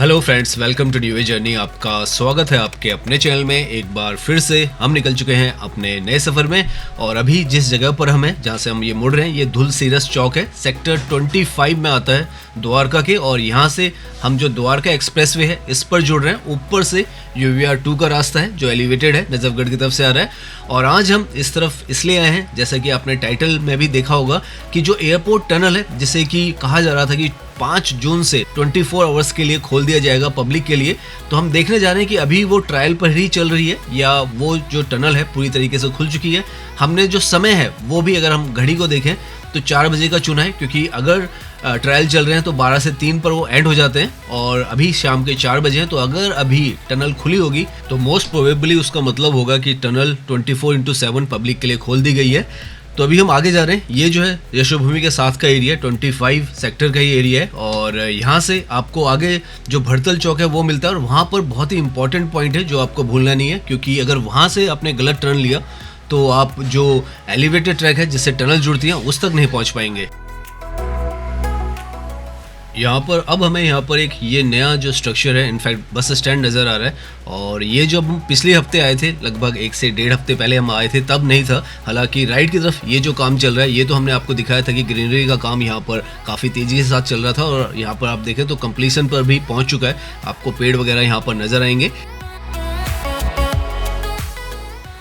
Hello friends, welcome to new journey. आपका स्वागत है आपके अपने चैनल में। एक बार फिर से हम निकल चुके हैं अपने नए सफ़र में और अभी जिस जगह पर हम हैं, जहाँ से हम ये मुड़ रहे हैं, ये धुलसीरस चौक है। सेक्टर 25 में आता है द्वारका के, और यहाँ से हम जो द्वारका एक्सप्रेसवे है इस पर जुड़ रहे हैं। ऊपर से UVR 2 का रास्ता है जो एलिवेटेड है, नजफगढ़ की तरफ से आ रहा है। और आज हम इस तरफ इसलिए आए हैं, जैसा कि आपने टाइटल में भी देखा होगा, कि जो एयरपोर्ट टनल है, जिसे कि कहा जा रहा था कि 5 जून से 24 आवर्स के लिए खोल दिया जाएगा पब्लिक के लिए, तो हम देखने जा रहे हैं कि अभी वो ट्रायल पर ही चल रही है या वो जो टनल है पूरी तरीके से खुल चुकी है। हमने जो समय है वो भी अगर हम घड़ी को देखें तो 4 बजे का चुना है, क्योंकि अगर ट्रायल चल रहे हैं तो 12 से 3 पर वो एंड हो जाते हैं और अभी शाम के 4 बजे हैं। तो अगर अभी टनल खुली होगी तो मोस्ट प्रोबेबली उसका मतलब होगा कि टनल 24/7 पब्लिक के लिए खोल दी गई है। तो अभी हम आगे जा रहे हैं। ये जो है यशोभूमि के साथ का एरिया, 25 सेक्टर का ही एरिया है, और यहाँ से आपको आगे जो भड़तल चौक है वो मिलता है। और वहाँ पर बहुत ही इंपॉर्टेंट पॉइंट है जो आपको भूलना नहीं है, क्योंकि अगर वहाँ से आपने गलत टर्न लिया तो आप जो एलिवेटेड ट्रैक है जिससे टनल जुड़ती है उस तक नहीं पहुँच पाएंगे। यहाँ पर अब हमें यहाँ पर एक ये नया जो स्ट्रक्चर है, इनफैक्ट बस स्टैंड नज़र आ रहा है। और ये जो हम पिछले हफ्ते आए थे, लगभग 1 से 1.5 हफ्ते पहले हम आए थे, तब नहीं था। हालांकि राइट की तरफ ये जो काम चल रहा है, ये तो हमने आपको दिखाया था कि ग्रीनरी का काम यहाँ पर काफ़ी तेज़ी के साथ चल रहा था, और यहाँ पर आप देखें तो कंप्लीशन पर भी पहुँच चुका है। आपको पेड़ वगैरह यहाँ पर नज़र आएंगे।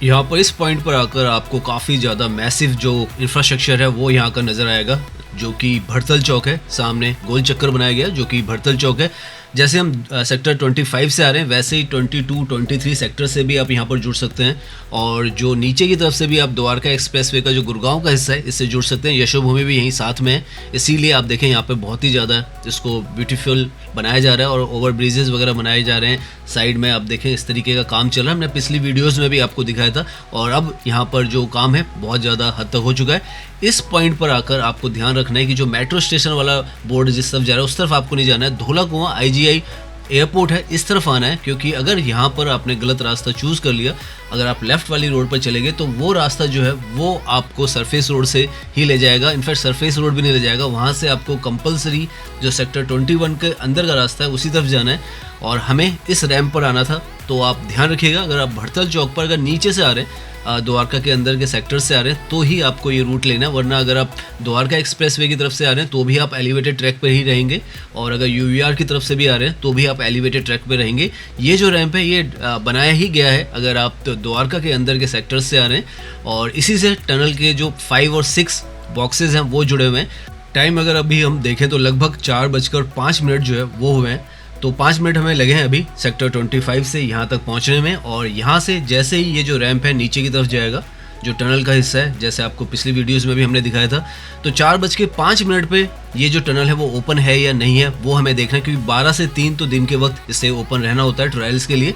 यहाँ पर इस पॉइंट पर आकर आपको काफ़ी ज़्यादा मैसिव जो इंफ्रास्ट्रक्चर है वो यहाँ का नज़र आएगा, जो कि भड़तल चौक है। सामने गोल चक्कर बनाया गया जो कि भड़तल चौक है। जैसे हम सेक्टर 25 से आ रहे हैं, वैसे ही 22, 23 सेक्टर से भी आप यहाँ पर जुड़ सकते हैं। और जो नीचे की तरफ से भी आप द्वारका एक्सप्रेसवे का जो गुड़गांव का हिस्सा है इससे जुड़ सकते हैं। यशोभूमि भी यहीं साथ में है, इसीलिए आप देखें यहाँ पे बहुत ही ज़्यादा इसको ब्यूटीफुल बनाया जा रहा है और ओवर ब्रिजेस वगैरह बनाए जा रहे हैं। साइड में आप देखें इस तरीके का काम चल रहा है। हमने पिछली वीडियोज़ में भी आपको दिखाया था, और अब यहाँ पर जो काम है बहुत ज़्यादा हद तक हो चुका है। इस पॉइंट पर आकर आपको ध्यान रखना है कि जो मेट्रो स्टेशन वाला बोर्ड जिस तरफ जा रहा है उस तरफ आपको नहीं जाना है। धोला कुआं IGI एयरपोर्ट है, इस तरफ आना है, क्योंकि अगर यहाँ पर आपने गलत रास्ता चूज़ कर लिया, अगर आप लेफ़्ट वाली रोड पर चले गए तो वो रास्ता जो है वो आपको सरफेस रोड से ही ले जाएगा। इनफैक्ट सरफेस रोड भी नहीं ले जाएगा, वहाँ से आपको कंपलसरी जो सेक्टर 21 के अंदर का रास्ता है उसी तरफ जाना है, और हमें इस रैंप पर आना था। तो आप ध्यान रखिएगा, अगर आप भड़तल चौक पर अगर नीचे से आ रहे हैं, द्वारका के अंदर के सेक्टर से आ रहे हैं, तो ही आपको ये रूट लेना है। वरना अगर आप द्वारका एक्सप्रेसवे की तरफ से आ रहे हैं तो भी आप एलिवेटेड ट्रैक पर ही रहेंगे, और अगर UVR की तरफ से भी आ रहे हैं तो भी आप एलिवेटेड ट्रैक पर रहेंगे। ये जो रैंप है ये बनाया ही गया है अगर आप द्वारका के अंदर के सेक्टर से आ रहे हैं, और इसी से टनल के जो 5 और 6 बॉक्सेज हैं वो जुड़े हुए हैं। टाइम अगर अभी हम देखें तो लगभग 4:05 जो है वो हुए हैं। तो 5 मिनट हमें लगे हैं अभी सेक्टर 25 से यहाँ तक पहुँचने में। और यहाँ से जैसे ही ये जो रैंप है नीचे की तरफ जाएगा, जो टनल का हिस्सा है, जैसे आपको पिछली वीडियोस में भी हमने दिखाया था, तो 4:05 पे ये जो टनल है वो ओपन है या नहीं है वो हमें देखना है, क्योंकि 12 से 3 तो दिन के वक्त इसे ओपन रहना होता है ट्रायल्स के लिए।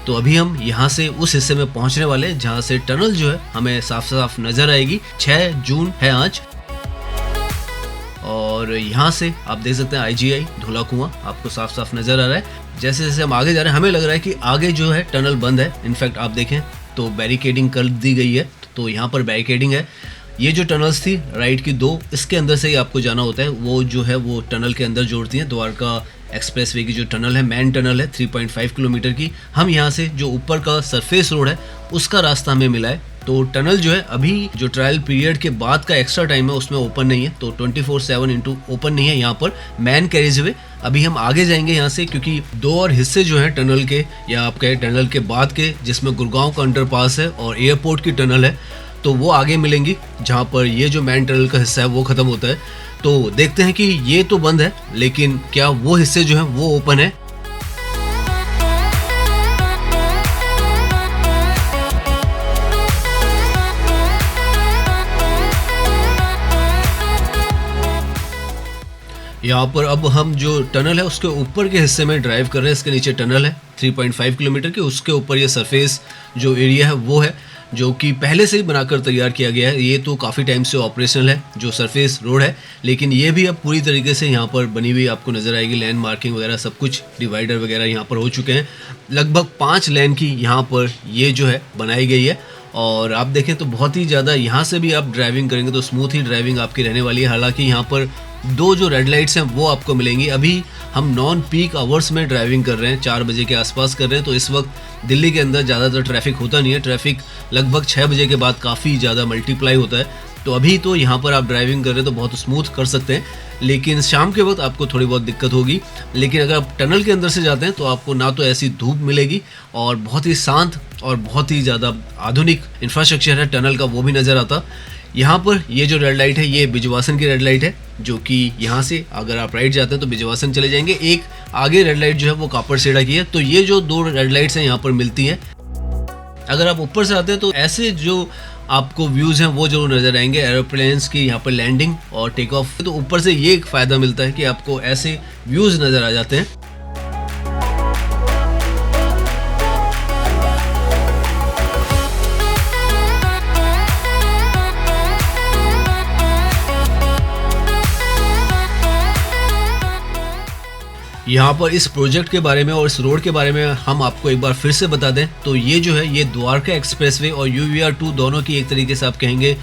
तो अभी हम यहाँ से उस हिस्से में पहुँचने वाले हैं जहाँ से टनल जो है हमें साफ साफ नज़र आएगी। 6 जून है आज, और यहाँ से आप देख सकते हैं IGI धोला कुआं आपको साफ साफ नज़र आ रहा है। जैसे जैसे हम आगे जा रहे हैं हमें लग रहा है कि आगे जो है टनल बंद है। इनफैक्ट आप देखें तो बैरिकेडिंग कर दी गई है, तो यहाँ पर बैरिकेडिंग है। ये जो टनल्स थी राइट की 2, इसके अंदर से ही आपको जाना होता है। वो जो है वो टनल के अंदर जोड़ती हैं। द्वारका एक्सप्रेसवे की जो टनल है, मेन टनल है 3.5 किलोमीटर की। हम यहाँ से जो ऊपर का सरफेस रोड है उसका रास्ता हमें मिला है। तो टनल जो है अभी जो ट्रायल पीरियड के बाद का एक्स्ट्रा टाइम है उसमें ओपन नहीं है, तो 24/7 ओपन नहीं है यहाँ पर मैन कैरेज वे। अभी हम आगे जाएंगे यहाँ से, क्योंकि 2 और हिस्से जो हैं टनल के, या आप कहें टनल के बाद के, जिसमें गुड़गांव का अंडरपास है और एयरपोर्ट की टनल है, तो वो आगे मिलेंगी, जहाँ पर ये जो मैन टनल का हिस्सा है वो ख़त्म होता है। तो देखते हैं कि ये तो बंद है, लेकिन क्या वो हिस्से जो हैं वो ओपन है। यहाँ पर अब हम जो टनल है उसके ऊपर के हिस्से में ड्राइव कर रहे हैं। इसके नीचे टनल है 3.5 किलोमीटर की, उसके ऊपर ये सरफेस जो एरिया है वो है, जो कि पहले से ही बनाकर तैयार किया गया है। ये तो काफ़ी टाइम से ऑपरेशनल है जो सरफेस रोड है, लेकिन ये भी अब पूरी तरीके से यहाँ पर बनी हुई आपको नज़र आएगी। लैंड मार्किंग वगैरह सब कुछ, डिवाइडर वगैरह यहाँ पर हो चुके हैं। लगभग 5 लेन की यहाँ पर ये जो है बनाई गई है। और आप देखें तो बहुत ही ज़्यादा यहाँ से भी आप ड्राइविंग करेंगे तो स्मूथ ही ड्राइविंग आपकी रहने वाली है। हालांकि यहाँ पर दो जो रेड लाइट्स हैं वो आपको मिलेंगी। अभी हम नॉन पीक आवर्स में ड्राइविंग कर रहे हैं, 4 बजे के आसपास कर रहे हैं, तो इस वक्त दिल्ली के अंदर ज़्यादातर ट्रैफिक होता नहीं है। ट्रैफिक लगभग 6 बजे के बाद काफ़ी ज़्यादा मल्टीप्लाई होता है। तो अभी तो यहाँ पर आप ड्राइविंग कर रहे हैं तो बहुत स्मूथ कर सकते हैं, लेकिन शाम के वक्त आपको थोड़ी बहुत दिक्कत होगी। लेकिन अगर आप टनल के अंदर से जाते हैं तो आपको ना तो ऐसी धूप मिलेगी और बहुत ही शांत और बहुत ही ज़्यादा आधुनिक इंफ्रास्ट्रक्चर है टनल का, वो भी नज़र आता। यहाँ पर ये जो रेड लाइट है ये बिजवासन की रेड लाइट है, जो कि यहाँ से अगर आप राइट जाते हैं तो बिजवासन चले जाएंगे। एक आगे रेड लाइट जो है वो कापड़सेड़ा की है। तो ये जो दो रेड लाइट्स हैं यहाँ पर मिलती हैं। अगर आप ऊपर से आते हैं तो ऐसे जो आपको व्यूज़ हैं वो जरूर नज़र आएंगे, एरोप्लेन्स की यहाँ पर लैंडिंग और टेक ऑफ। तो ऊपर से ये एक फ़ायदा मिलता है कि आपको ऐसे व्यूज़ नज़र आ जाते हैं। यहाँ पर इस प्रोजेक्ट के बारे में और इस रोड के बारे में हम आपको एक बार फिर से बता दें तो ये जो है ये द्वारका एक्सप्रेसवे और UVR2 दोनों की एक तरीके से आप कहेंगे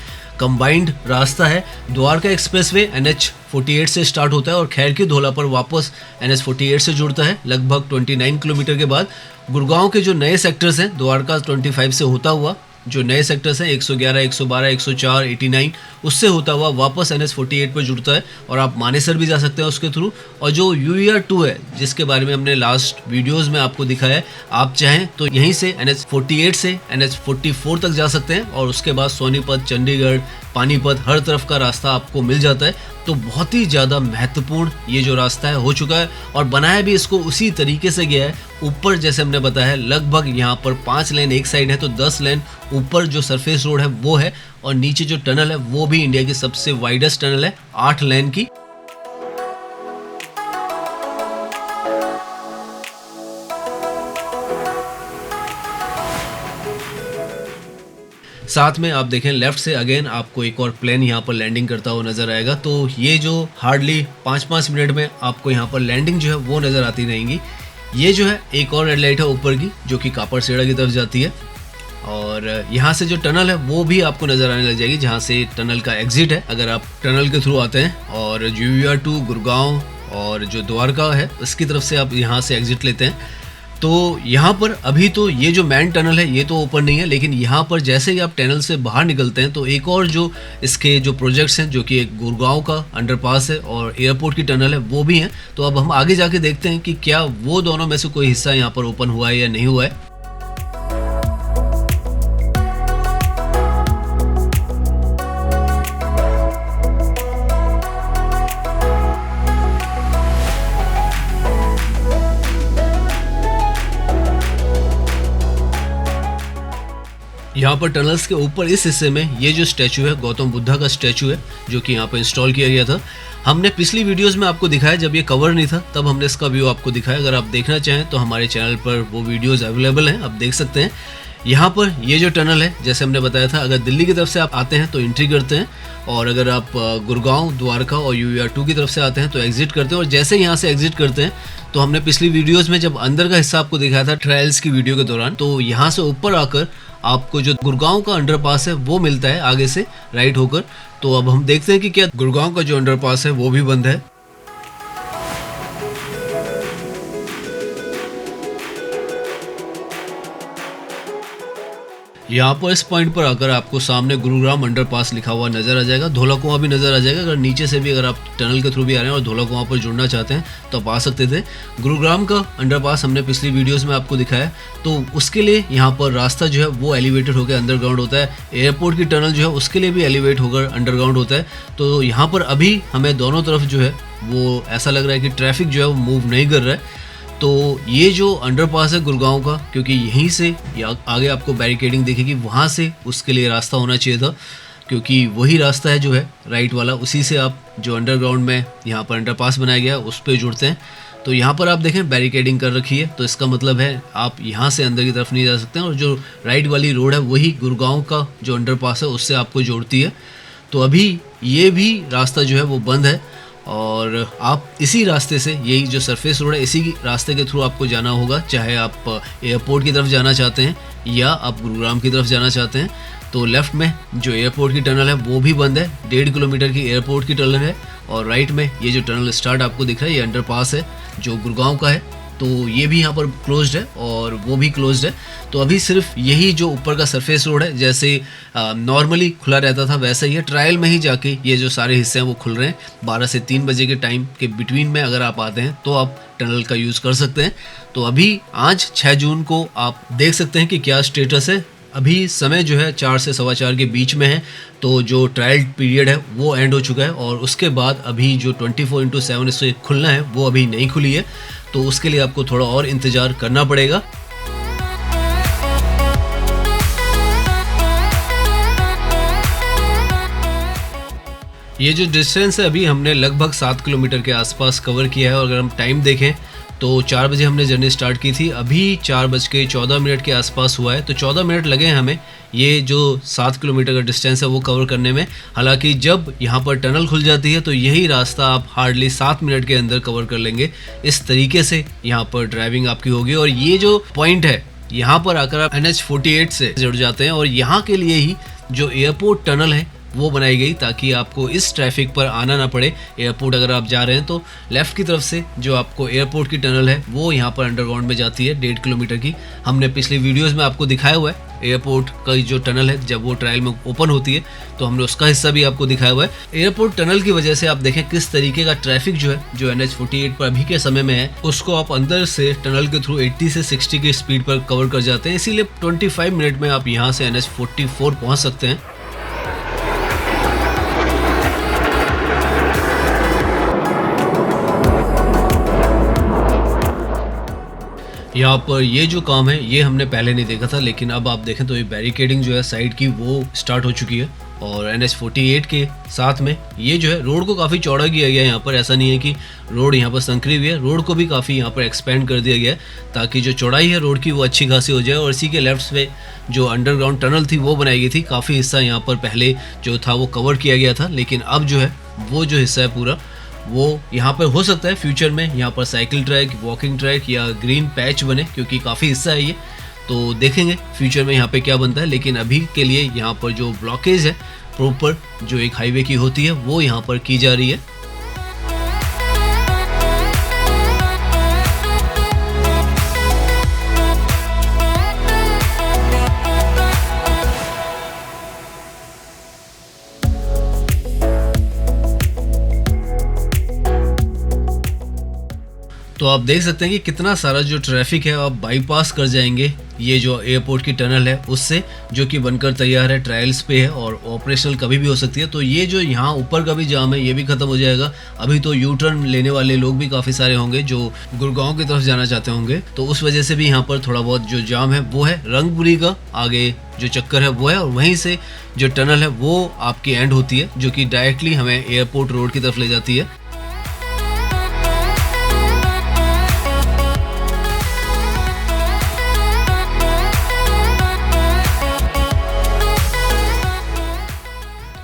कंबाइंड रास्ता है। द्वारका एक्सप्रेसवे NH48 से स्टार्ट होता है और खैर की धौला पर वापस NH48 से जुड़ता है लगभग 29 किलोमीटर के बाद। गुड़गांव के जो नए सेक्टर्स हैं द्वारका 25 से होता हुआ, जो नए सेक्टर्स हैं 111, 112, 104, 89 उससे होता हुआ वापस NH48 पर जुड़ता है और आप मानेसर भी जा सकते हैं उसके थ्रू। और जो UVR2 है जिसके बारे में हमने लास्ट वीडियोस में आपको दिखाया है, आप चाहें तो यहीं से NH48 से NH44 तक जा सकते हैं और उसके बाद सोनीपत, चंडीगढ़, पानीपत हर तरफ का रास्ता आपको मिल जाता है। तो बहुत ही ज़्यादा महत्वपूर्ण ये जो रास्ता है हो चुका है और बनाया भी इसको उसी तरीके से गया है। ऊपर जैसे हमने बताया लगभग यहाँ पर 5 लेन एक साइड है तो 10 लेन ऊपर जो सरफेस रोड है वो है और नीचे जो टनल है वो भी इंडिया की सबसे वाइडेस्ट टनल है 8 लेन की। साथ में आप देखें लेफ्ट से अगेन आपको एक और प्लेन यहाँ पर लैंडिंग करता हुआ नजर आएगा। तो ये जो हार्डली 5-5 मिनट में आपको यहाँ पर लैंडिंग जो है वो नज़र आती रहेंगी। ये जो है एक और रेड लाइट है ऊपर की जो कि कापड़सेड़ा की तरफ जाती है और यहाँ से जो टनल है वो भी आपको नज़र आने लग जाएगी, जहाँ से टनल का एग्जिट है अगर आप टनल के थ्रू आते हैं। और UVR2 गुड़गांव और जो द्वारका है उसकी तरफ से आप यहाँ से एग्जिट लेते हैं। तो यहाँ पर अभी तो ये जो मैन टनल है ये तो ओपन नहीं है, लेकिन यहाँ पर जैसे ही आप टनल से बाहर निकलते हैं तो एक और जो इसके जो प्रोजेक्ट्स हैं जो कि एक गुड़गांव का अंडरपास है और एयरपोर्ट की टनल है वो भी हैं। तो अब हम आगे जाके देखते हैं कि क्या वो दोनों में से कोई हिस्सा यहाँ पर ओपन हुआ है या नहीं हुआ है। यहाँ पर टनल्स के ऊपर इस हिस्से में ये जो स्टैचू है गौतम बुद्धा का स्टैचू है जो कि यहाँ पर इंस्टॉल किया गया था। हमने पिछली वीडियोस में आपको दिखाया जब ये कवर नहीं था तब हमने इसका व्यू आपको दिखाया। अगर आप देखना चाहें तो हमारे चैनल पर वो वीडियोस अवेलेबल हैं, आप देख सकते हैं। यहाँ पर ये जो टनल है जैसे हमने बताया था, अगर दिल्ली की तरफ से आप आते हैं तो एंट्री करते हैं और अगर आप गुड़गांव, द्वारका और UVR2 की तरफ से आते हैं तो एग्जिट करते हैं। और जैसे यहाँ से एग्जिट करते हैं तो हमने पिछली वीडियोस में जब अंदर का हिस्सा आपको दिखाया था ट्रायल्स की वीडियो के दौरान, तो यहाँ से ऊपर आकर आपको जो गुड़गांव का अंडरपास है वो मिलता है आगे से राइट होकर। तो अब हम देखते हैं कि क्या गुड़गांव का जो अंडरपास है वो भी बंद है। यहाँ पर इस पॉइंट पर आकर आपको सामने गुरुग्राम अंडरपास लिखा हुआ नजर आ जाएगा, धौला कुआं भी नजर आ जाएगा। अगर नीचे से भी अगर आप टनल के थ्रू भी आ रहे हैं और धौला कुआं पर जुड़ना चाहते हैं तो आप आ सकते थे। गुरुग्राम का अंडरपास हमने पिछली वीडियोस में आपको दिखाया, तो उसके लिए यहाँ पर रास्ता जो है वो एलिवेटेड होकर अंडरग्राउंड होता है। एयरपोर्ट की टनल जो है उसके लिए भी एलिवेट होकर अंडरग्राउंड होता है। तो यहाँ पर अभी हमें दोनों तरफ जो है वो ऐसा लग रहा है कि ट्रैफिक जो है वो मूव नहीं कर रहा है। तो ये जो अंडरपास है गुड़गांव का, क्योंकि यहीं से आगे आपको बैरिकेडिंग दिखेगी, वहाँ से उसके लिए रास्ता होना चाहिए था, क्योंकि वही रास्ता है जो है राइट वाला, उसी से आप जो अंडरग्राउंड में यहाँ पर अंडरपास बनाया गया उस पर जुड़ते हैं। तो यहाँ पर आप देखें बैरिकेडिंग कर रखी है, तो इसका मतलब है आप यहाँ से अंदर की तरफ नहीं जा सकते हैं। और जो राइट वाली रोड है वही गुड़गांव का जो अंडरपास है उससे आपको जोड़ती है। तो अभी ये भी रास्ता जो है वो बंद है और आप इसी रास्ते से, यही जो सरफेस रोड है इसी रास्ते के थ्रू आपको जाना होगा, चाहे आप एयरपोर्ट की तरफ जाना चाहते हैं या आप गुरुग्राम की तरफ जाना चाहते हैं। तो लेफ्ट में जो एयरपोर्ट की टनल है वो भी बंद है, 1.5 किलोमीटर की एयरपोर्ट की टनल है और राइट में ये जो टनल स्टार्ट आपको दिख रहा है, ये अंडरपास है जो गुड़गांव का है, तो ये भी यहाँ पर क्लोज्ड है और वो भी क्लोज्ड है। तो अभी सिर्फ यही जो ऊपर का सरफेस रोड है, जैसे नॉर्मली खुला रहता था वैसा ही है। ट्रायल में ही जाके ये जो सारे हिस्से हैं वो खुल रहे हैं। 12 से 3 बजे के टाइम के बिटवीन में अगर आप आते हैं तो आप टनल का यूज़ कर सकते हैं। तो अभी आज 6 जून को आप देख सकते हैं कि क्या स्टेटस है। अभी समय जो है 4 से 4:15 के बीच में है, तो जो ट्रायल पीरियड है वो एंड हो चुका है और उसके बाद अभी जो 24/7 इससे खुलना है वो अभी नहीं खुली है, तो उसके लिए आपको थोड़ा और इंतज़ार करना पड़ेगा। ये जो डिस्टेंस है अभी हमने लगभग 7 किलोमीटर के आसपास कवर किया है और अगर हम टाइम देखें तो 4 बजे हमने जर्नी स्टार्ट की थी, अभी 4:14 के आसपास हुआ है, तो 14 मिनट लगे हैं हमें ये जो 7 किलोमीटर का डिस्टेंस है वो कवर करने में। हालांकि जब यहाँ पर टनल खुल जाती है तो यही रास्ता आप हार्डली 7 मिनट के अंदर कवर कर लेंगे। इस तरीके से यहाँ पर ड्राइविंग आपकी होगी और ये जो पॉइंट है यहाँ पर आकर आप NH-48 से जुड़ जाते हैं और यहाँ के लिए ही जो एयरपोर्ट टनल है वो बनाई गई ताकि आपको इस ट्रैफिक पर आना ना पड़े। एयरपोर्ट अगर आप जा रहे हैं तो लेफ़्ट की तरफ से जो आपको एयरपोर्ट की टनल है वो यहाँ पर अंडरग्राउंड में जाती है 1.5 किलोमीटर की। हमने पिछले वीडियोस में आपको दिखाया हुआ है एयरपोर्ट का जो टनल है, जब वो ट्रायल में ओपन होती है तो हमने उसका हिस्सा भी आपको दिखाया हुआ है। एयरपोर्ट टनल की वजह से आप देखें किस तरीके का ट्रैफिक जो है जो NH-48 पर अभी के समय में है उसको आप अंदर से टनल के थ्रू 80 से 60 की स्पीड पर कवर कर जाते हैं। इसीलिए 25 मिनट में आप यहाँ से NH-44 पहुँच सकते हैं। यहाँ पर ये जो काम है ये हमने पहले नहीं देखा था, लेकिन अब आप देखें तो ये बैरिकेडिंग जो है साइड की वो स्टार्ट हो चुकी है और NH-48 के साथ में ये जो है रोड को काफ़ी चौड़ा किया गया है। यहाँ पर ऐसा नहीं है कि रोड यहाँ पर संकरी हुई है, रोड को भी काफ़ी यहाँ पर एक्सपेंड कर दिया गया है ताकि जो चौड़ाई है रोड की वो अच्छी खासी हो जाए। और इसी के लेफ्ट में जो अंडरग्राउंड टनल थी वो बनाई गई थी, काफ़ी हिस्सा यहाँ पर पहले जो था वो कवर किया गया था, लेकिन अब जो है वो जो हिस्सा है पूरा वो यहाँ पर हो सकता है फ्यूचर में यहाँ पर साइकिल ट्रैक, वॉकिंग ट्रैक या ग्रीन पैच बने, क्योंकि काफ़ी हिस्सा है ये, तो देखेंगे फ्यूचर में यहाँ पे क्या बनता है। लेकिन अभी के लिए यहाँ पर जो ब्लॉकेज है प्रॉपर जो एक हाईवे की होती है वो यहाँ पर की जा रही है। तो आप देख सकते हैं कि कितना सारा जो ट्रैफिक है आप बाईपास कर जाएंगे ये जो एयरपोर्ट की टनल है उससे, जो कि बनकर तैयार है, ट्रायल्स पे है और ऑपरेशनल कभी भी हो सकती है। तो ये जो यहाँ ऊपर का भी जाम है ये भी ख़त्म हो जाएगा। अभी तो यू टर्न लेने वाले लोग भी काफ़ी सारे होंगे जो गुड़गांव की तरफ जाना चाहते होंगे, तो उस वजह से भी यहाँ पर थोड़ा बहुत जो जाम है वो है। रंगपुरी का आगे जो चक्कर है वो है और वहीं से जो टनल है वो आपकी एंड होती है जो कि डायरेक्टली हमें एयरपोर्ट रोड की तरफ ले जाती है।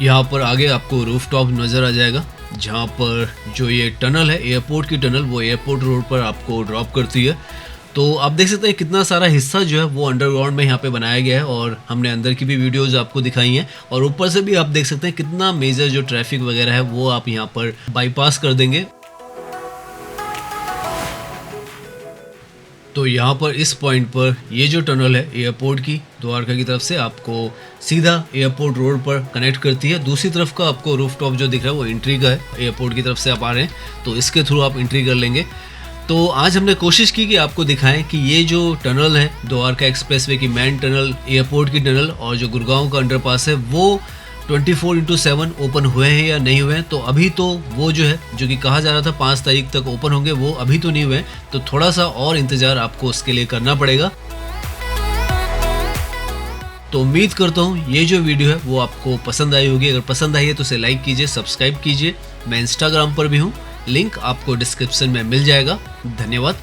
यहाँ पर आगे आपको रूफटॉप नज़र आ जाएगा जहाँ पर जो ये टनल है एयरपोर्ट की टनल वो एयरपोर्ट रोड पर आपको ड्रॉप करती है। तो आप देख सकते हैं कितना सारा हिस्सा जो है वो अंडरग्राउंड में यहाँ पे बनाया गया है और हमने अंदर की भी वीडियोस आपको दिखाई हैं और ऊपर से भी आप देख सकते हैं कितना मेजर जो ट्रैफिक वगैरह है वो आप यहाँ पर बाईपास कर देंगे। तो यहाँ पर इस पॉइंट पर ये जो टनल है एयरपोर्ट की द्वारका की तरफ से आपको सीधा एयरपोर्ट रोड पर कनेक्ट करती है। दूसरी तरफ का आपको रूफटॉप जो दिख रहा है वो एंट्री का है, एयरपोर्ट की तरफ से आप आ रहे हैं तो इसके थ्रू आप एंट्री कर लेंगे। तो आज हमने कोशिश की कि आपको दिखाएं कि ये जो टनल है द्वारका एक्सप्रेसवे की मेन टनल, एयरपोर्ट की टनल और जो गुड़गांव का अंडरपास है वो 24/7 ओपन हुए हैं या नहीं हुए हैं। तो अभी तो वो जो है जो कि कहा जा रहा था 5 तारीख तक ओपन होंगे वो अभी तो नहीं हुए हैं, तो थोड़ा सा और इंतज़ार आपको उसके लिए करना पड़ेगा। तो उम्मीद करता हूँ ये जो वीडियो है वो आपको पसंद आई होगी। अगर पसंद आई है तो उसे लाइक कीजिए, सब्सक्राइब कीजिए। मैं इंस्टाग्राम पर भी हूँ, लिंक आपको डिस्क्रिप्शन में मिल जाएगा। धन्यवाद।